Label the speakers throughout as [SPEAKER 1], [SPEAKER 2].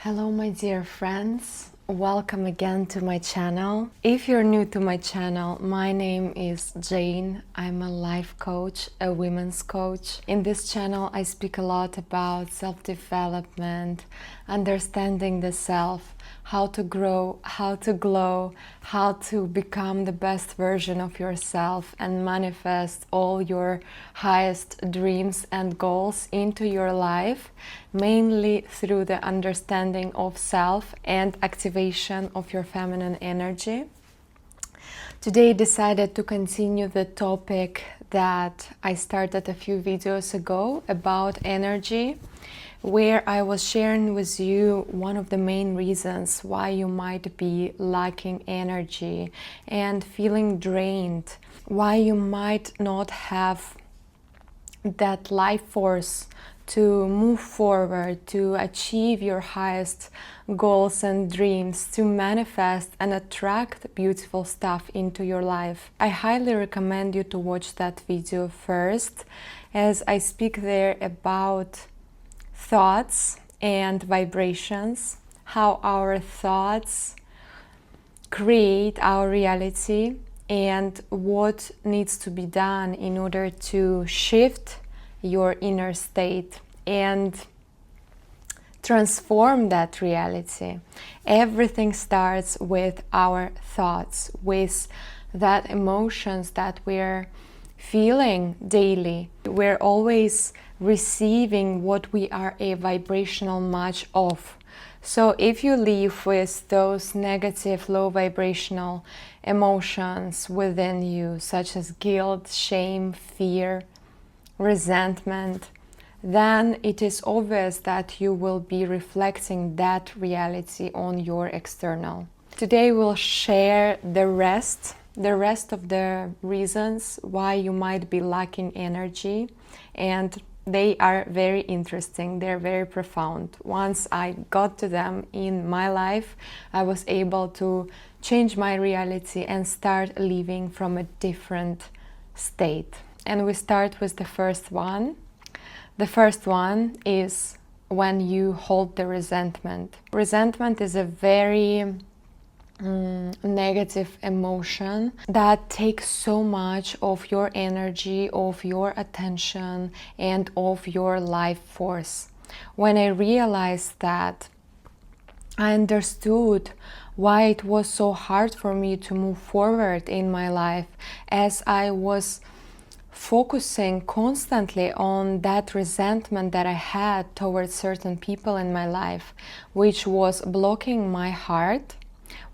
[SPEAKER 1] Hello my dear friends, welcome again to my channel. If you're new to my channel, my name is Jane. I'm a life coach, a women's coach. In this channel I speak a lot about self-development, understanding the self, how to grow, how to glow, how to become the best version of yourself and manifest all your highest dreams and goals into your life, mainly through the understanding of self and activation of your feminine energy. Today I decided to continue the topic that I started a few videos ago about energy, where I was sharing with you one of the main reasons why you might be lacking energy and feeling drained, why you might not have that life force to move forward, to achieve your highest goals and dreams, to manifest and attract beautiful stuff into your life. I highly recommend you to watch that video first, as I speak there about thoughts and vibrations, how our thoughts create our reality, and what needs to be done in order to shift your inner state and transform that reality. Everything starts with our thoughts, with that emotions that we're feeling daily. We're always receiving what we are a vibrational match of. So if you live with those negative, low vibrational emotions within you, such as guilt, shame, fear, resentment, then it is obvious that you will be reflecting that reality on your external. Today we'll share the rest of the reasons why you might be lacking energy, and they are very interesting, they're very profound. Once I got to them in my life, I was able to change my reality and start living from a different state. And we start with the first one. The first one is when you hold the resentment. Resentment is a very negative emotion that takes so much of your energy, of your attention, and of your life force. When I realized that, I understood why it was so hard for me to move forward in my life, as I was focusing constantly on that resentment that I had towards certain people in my life, which was blocking my heart,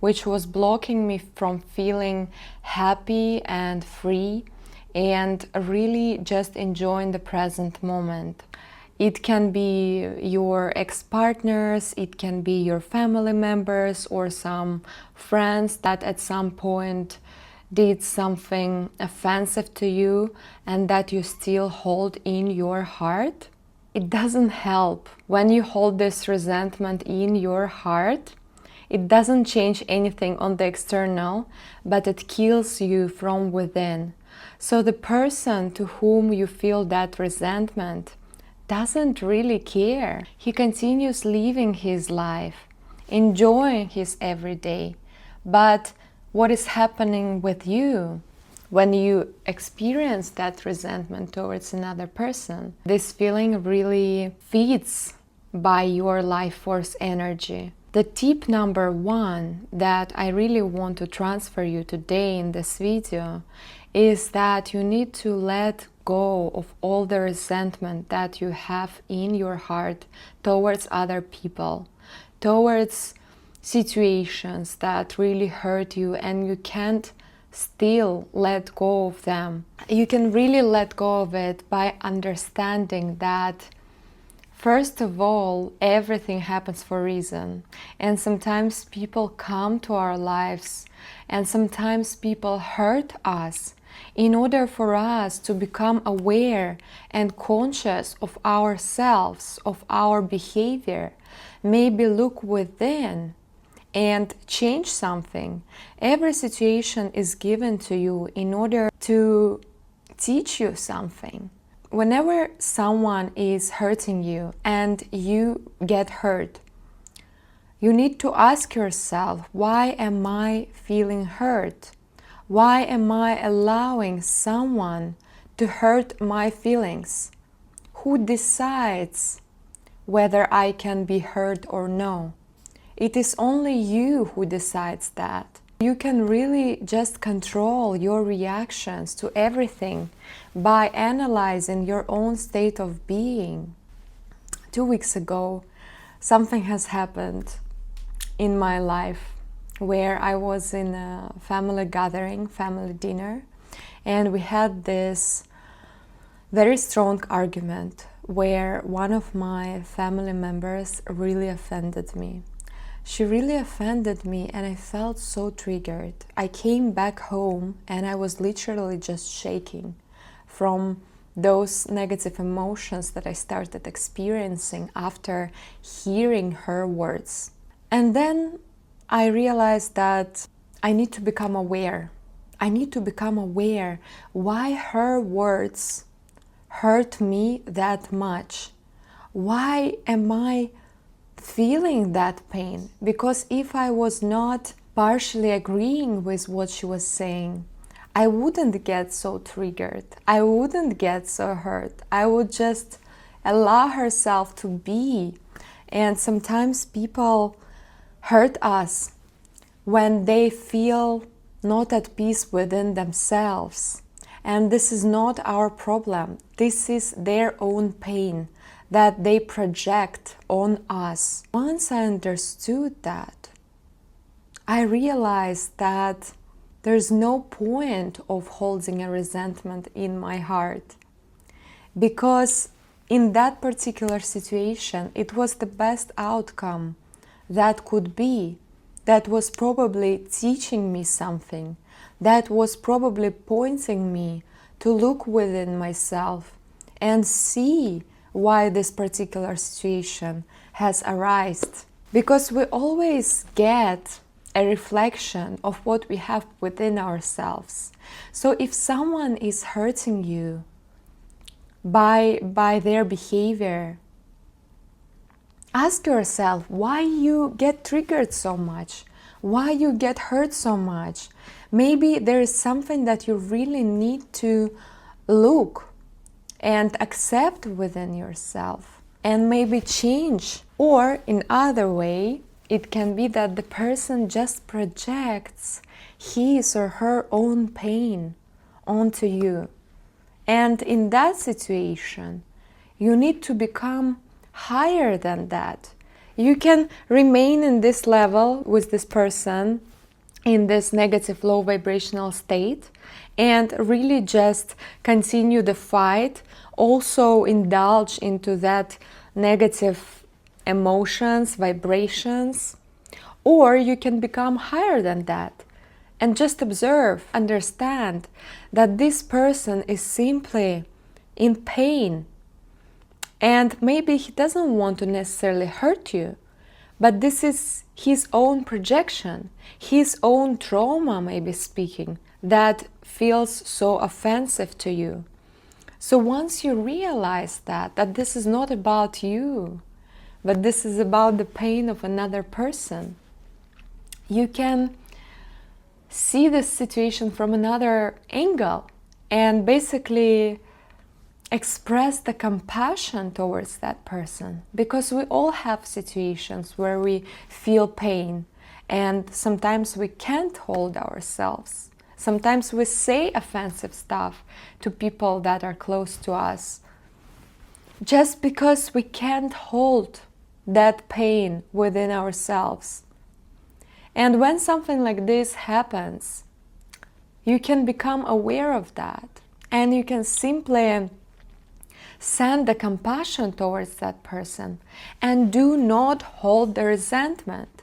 [SPEAKER 1] which was blocking me from feeling happy and free and really just enjoying the present moment. It can be your ex-partners, it can be your family members or some friends that at some point did something offensive to you and that you still hold in your heart. It doesn't help. When you hold this resentment in your heart, it doesn't change anything on the external, but it kills you from within. So the person to whom you feel that resentment doesn't really care. He continues living his life, enjoying his everyday. But what is happening with you when you experience that resentment towards another person? This feeling really feeds by your life force energy. The tip number one that I really want to transfer you today in this video is that you need to let go of all the resentment that you have in your heart towards other people, towards situations that really hurt you, and you can't still let go of them. You can really let go of it by understanding that first of all, everything happens for a reason. And sometimes people come to our lives and sometimes people hurt us in order for us to become aware and conscious of ourselves, of our behavior. Maybe look within and change something. Every situation is given to you in order to teach you something. Whenever someone is hurting you and you get hurt, You need to ask yourself, why am I feeling hurt? Why am I allowing someone to hurt my feelings? Who decides whether I can be hurt or no? It is only you who decides that. You can really just control your reactions to everything by analyzing your own state of being. 2 weeks ago, something has happened in my life where I was in a family gathering, family dinner, and we had this very strong argument where one of my family members really offended me. She really offended me and I felt so triggered. I came back home and I was literally just shaking from those negative emotions that I started experiencing after hearing her words. And then I realized that I need to become aware. I need to become aware why her words hurt me that much. Why am I feeling that pain? Because if I was not partially agreeing with what she was saying, I wouldn't get so triggered. I wouldn't get so hurt. I would just allow herself to be. And sometimes people hurt us when they feel not at peace within themselves. And this is not our problem. This is their own pain that they project on us. Once I understood that, I realized that there's no point of holding a resentment in my heart, because in that particular situation, it was the best outcome that could be, that was probably teaching me something, that was probably pointing me to look within myself and see why this particular situation has arisen. Because we always get a reflection of what we have within ourselves. So if someone is hurting you by their behavior, ask yourself why you get triggered so much, why you get hurt so much. Maybe there is something that you really need to look and accept within yourself and maybe change. Or in other way, it can be that the person just projects his or her own pain onto you. And in that situation, you need to become higher than that. You can remain in this level with this person in this negative low vibrational state and really just continue the fight, also indulge into that negative emotions, vibrations, or you can become higher than that and just observe, understand that this person is simply in pain and maybe he doesn't want to necessarily hurt you, but this is his own projection, his own trauma, maybe speaking, that feels so offensive to you. So once you realize that this is not about you, but this is about the pain of another person, you can see this situation from another angle and basically express the compassion towards that person, because we all have situations where we feel pain and sometimes we can't hold ourselves. Sometimes we say offensive stuff to people that are close to us just because we can't hold that pain within ourselves. And when something like this happens, you can become aware of that and you can simply send the compassion towards that person and do not hold the resentment.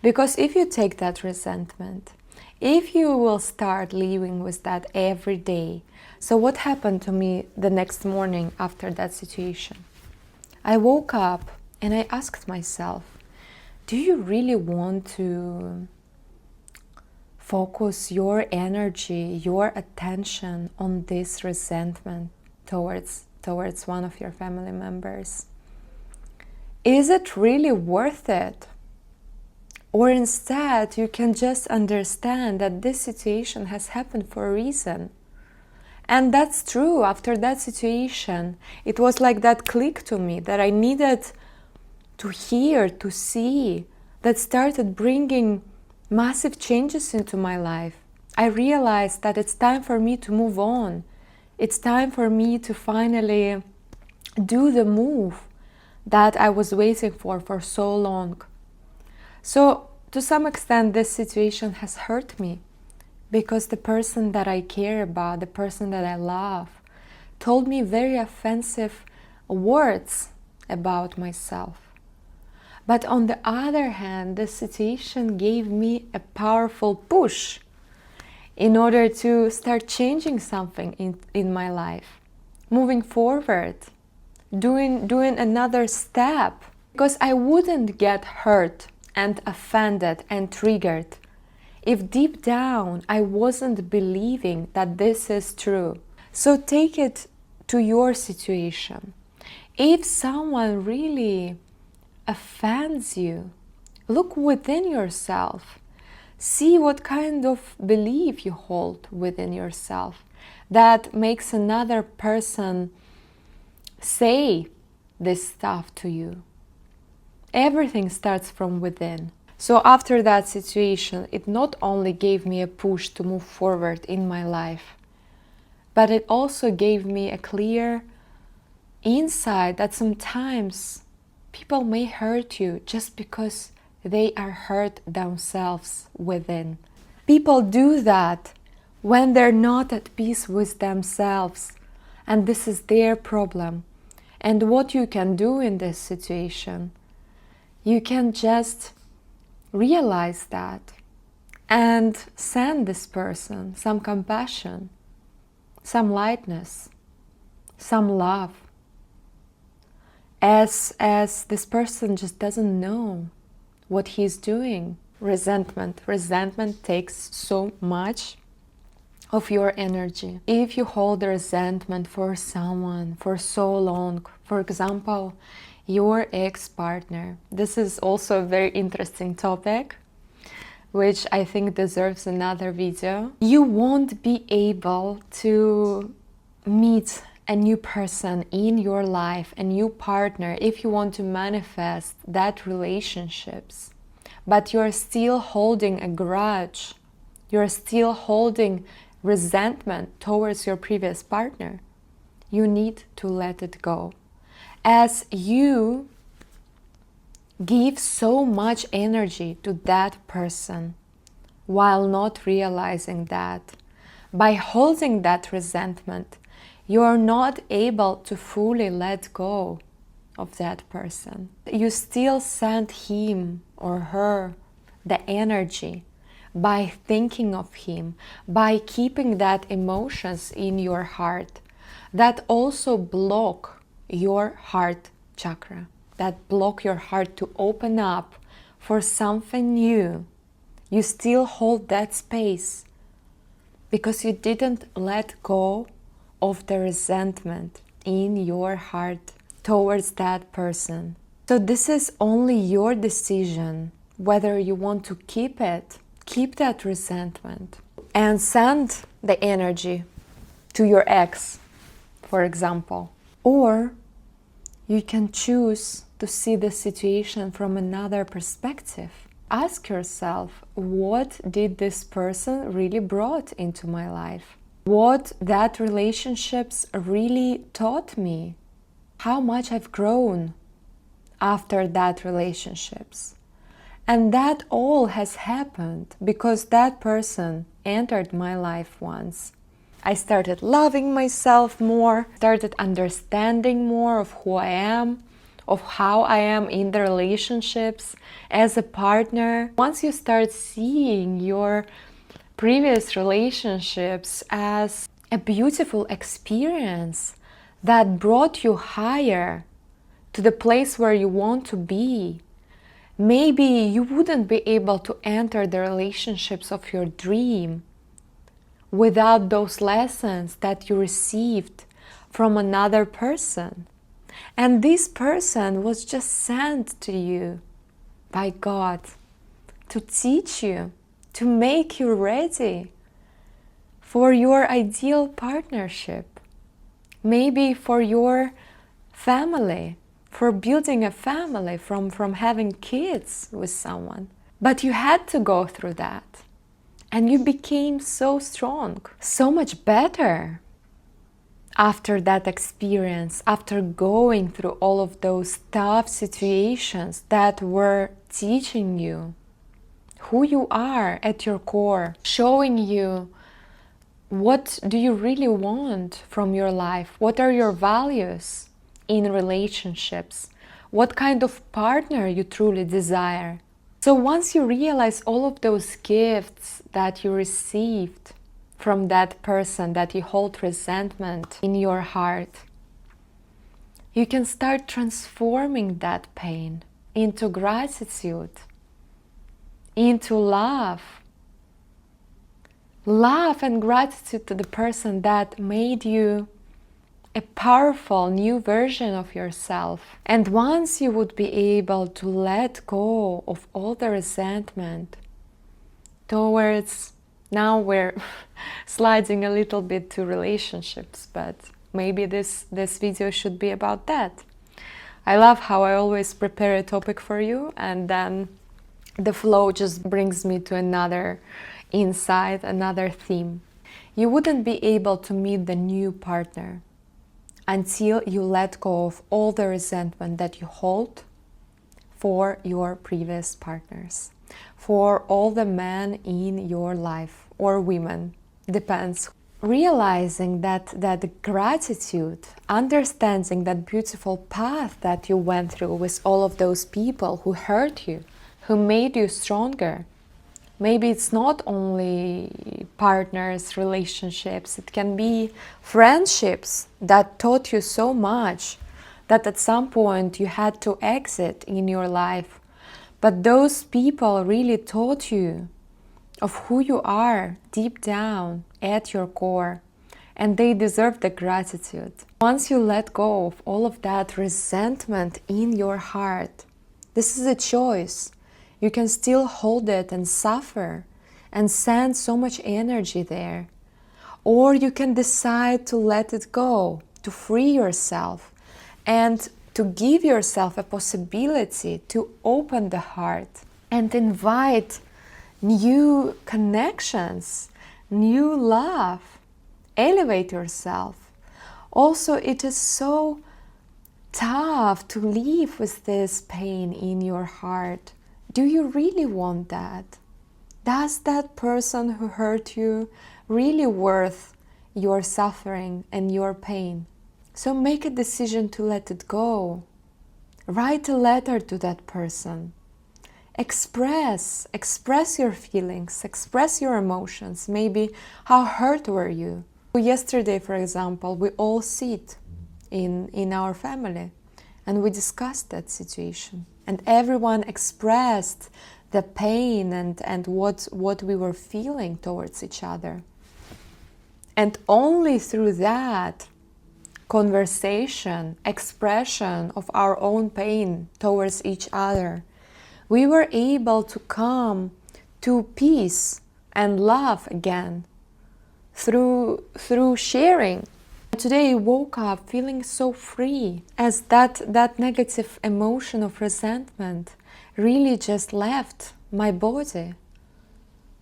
[SPEAKER 1] Because if you take that resentment, if you will start living with that every day. So what happened to me the next morning after that situation? I woke up and I asked myself, do you really want to focus your energy, your attention on this resentment towards one of your family members? Is it really worth it? Or instead, you can just understand that this situation has happened for a reason. And that's true. After that situation, it was like that click to me that I needed to hear, to see, that started bringing massive changes into my life. I realized that it's time for me to move on. It's time for me to finally do the move that I was waiting for so long. So, to some extent, this situation has hurt me because the person that I care about, the person that I love, told me very offensive words about myself. But on the other hand, the situation gave me a powerful push in order to start changing something in my life, moving forward, doing another step, because I wouldn't get hurt and offended and triggered if deep down I wasn't believing that this is true. So take it to your situation. If someone really offends you, look within yourself. See what kind of belief you hold within yourself that makes another person say this stuff to you. Everything starts from within. So after that situation, it not only gave me a push to move forward in my life, but it also gave me a clear insight that sometimes people may hurt you just because they are hurt themselves within. People do that when they're not at peace with themselves, and this is their problem. And what you can do in this situation, you can just realize that and send this person some compassion, some lightness, some love. As this person just doesn't know what he's doing. Resentment takes so much of your energy. If you hold resentment for someone for so long, for example, your ex-partner, this is also a very interesting topic, which I think deserves another video. You won't be able to meet a new person in your life, a new partner, if you want to manifest that relationships, but you're still holding a grudge, you're still holding resentment towards your previous partner, you need to let it go. As you give so much energy to that person while not realizing that, by holding that resentment, you're not able to fully let go of that person. You still send him or her the energy by thinking of him, by keeping that emotions in your heart that also block your heart chakra, that block your heart to open up for something new. You still hold that space because you didn't let go of the resentment in your heart towards that person. So this is only your decision whether you want to keep that resentment and send the energy to your ex, for example. Or you can choose to see the situation from another perspective. Ask yourself, what did this person really brought into my life? What that relationships really taught me? How much I've grown after that relationships? And that all has happened because that person entered my life once. I started loving myself more, started understanding more of who I am, of how I am in the relationships as a partner. Once you start seeing your previous relationships as a beautiful experience that brought you higher to the place where you want to be, maybe you wouldn't be able to enter the relationships of your dream without those lessons that you received from another person. And this person was just sent to you by God to teach you, to make you ready for your ideal partnership, maybe for your family, for building a family, from having kids with someone. But you had to go through that. And you became so strong, so much better after that experience, after going through all of those tough situations that were teaching you who you are at your core, showing you what do you really want from your life, what are your values in relationships, what kind of partner you truly desire. So once you realize all of those gifts that you received from that person, that you hold resentment in your heart, you can start transforming that pain into gratitude, into love. Love and gratitude to the person that made you a powerful new version of yourself. And once you would be able to let go of all the resentment towards, now we're sliding a little bit to relationships, but maybe this video should be about that. I love how I always prepare a topic for you and then the flow just brings me to another insight, another theme. You wouldn't be able to meet the new partner until you let go of all the resentment that you hold for your previous partners, for all the men in your life, or women, depends. Realizing that gratitude, understanding that beautiful path that you went through with all of those people who hurt you, who made you stronger. Maybe it's not only partners, relationships, it can be friendships that taught you so much that at some point you had to exit in your life. But those people really taught you of who you are deep down at your core, and they deserve the gratitude. Once you let go of all of that resentment in your heart, this is a choice. You can still hold it and suffer and send so much energy there. Or you can decide to let it go, to free yourself, and to give yourself a possibility to open the heart and invite new connections, new love, elevate yourself. Also, it is so tough to live with this pain in your heart. Do you really want that? Does that person who hurt you really worth your suffering and your pain? So make a decision to let it go. Write a letter to that person. Express your feelings, express your emotions. Maybe how hurt were you? Yesterday, for example, we all sit in our family and we discussed that situation. And everyone expressed the pain and what we were feeling towards each other. And only through that conversation, expression of our own pain towards each other, we were able to come to peace and love again through sharing. Today I woke up feeling so free, as that negative emotion of resentment really just left my body,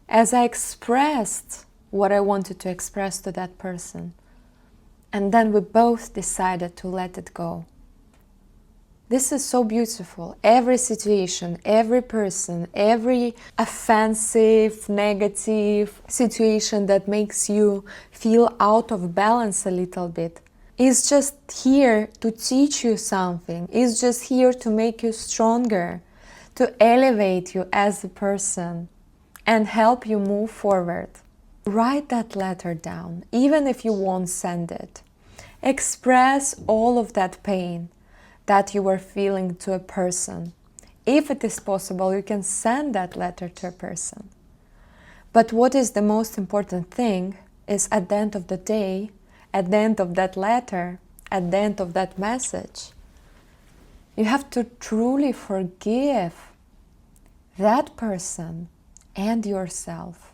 [SPEAKER 1] as I expressed what I wanted to express to that person. And then we both decided to let it go. This is so beautiful. Every situation, every person, every offensive, negative situation that makes you feel out of balance a little bit is just here to teach you something, is just here to make you stronger, to elevate you as a person and help you move forward. Write that letter down, even if you won't send it. Express all of that pain that you were feeling to a person. If it is possible, you can send that letter to a person. But what is the most important thing is, at the end of the day, at the end of that letter, at the end of that message, you have to truly forgive that person and yourself,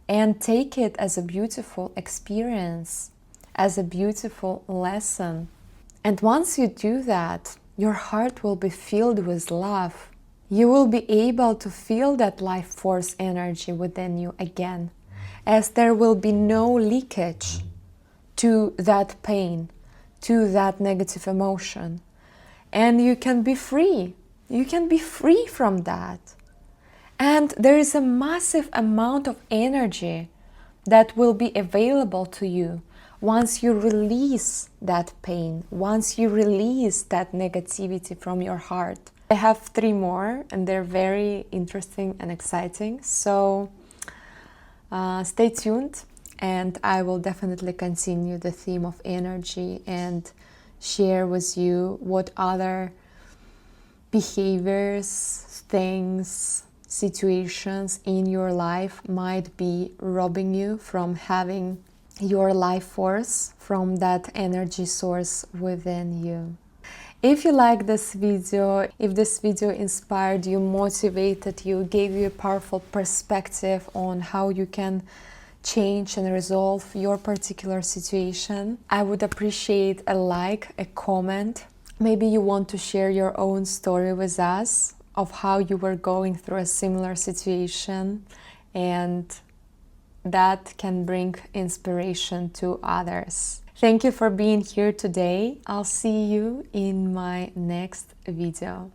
[SPEAKER 1] and take it as a beautiful experience, as a beautiful lesson. And once you do that, your heart will be filled with love. You will be able to feel that life force energy within you again, as there will be no leakage to that pain, to that negative emotion. And you can be free. You can be free from that. And there is a massive amount of energy that will be available to you once you release that pain, once you release that negativity from your heart. I have 3 more, and they're very interesting and exciting. So stay tuned, and I will definitely continue the theme of energy and share with you what other behaviors, things, situations in your life might be robbing you from having your life force, from that energy source within you. If you like this video, if this video inspired you, motivated you, gave you a powerful perspective on how you can change and resolve your particular situation, I would appreciate a like, a comment. Maybe you want to share your own story with us of how you were going through a similar situation, and that can bring inspiration to others. Thank you for being here today. I'll see you in my next video.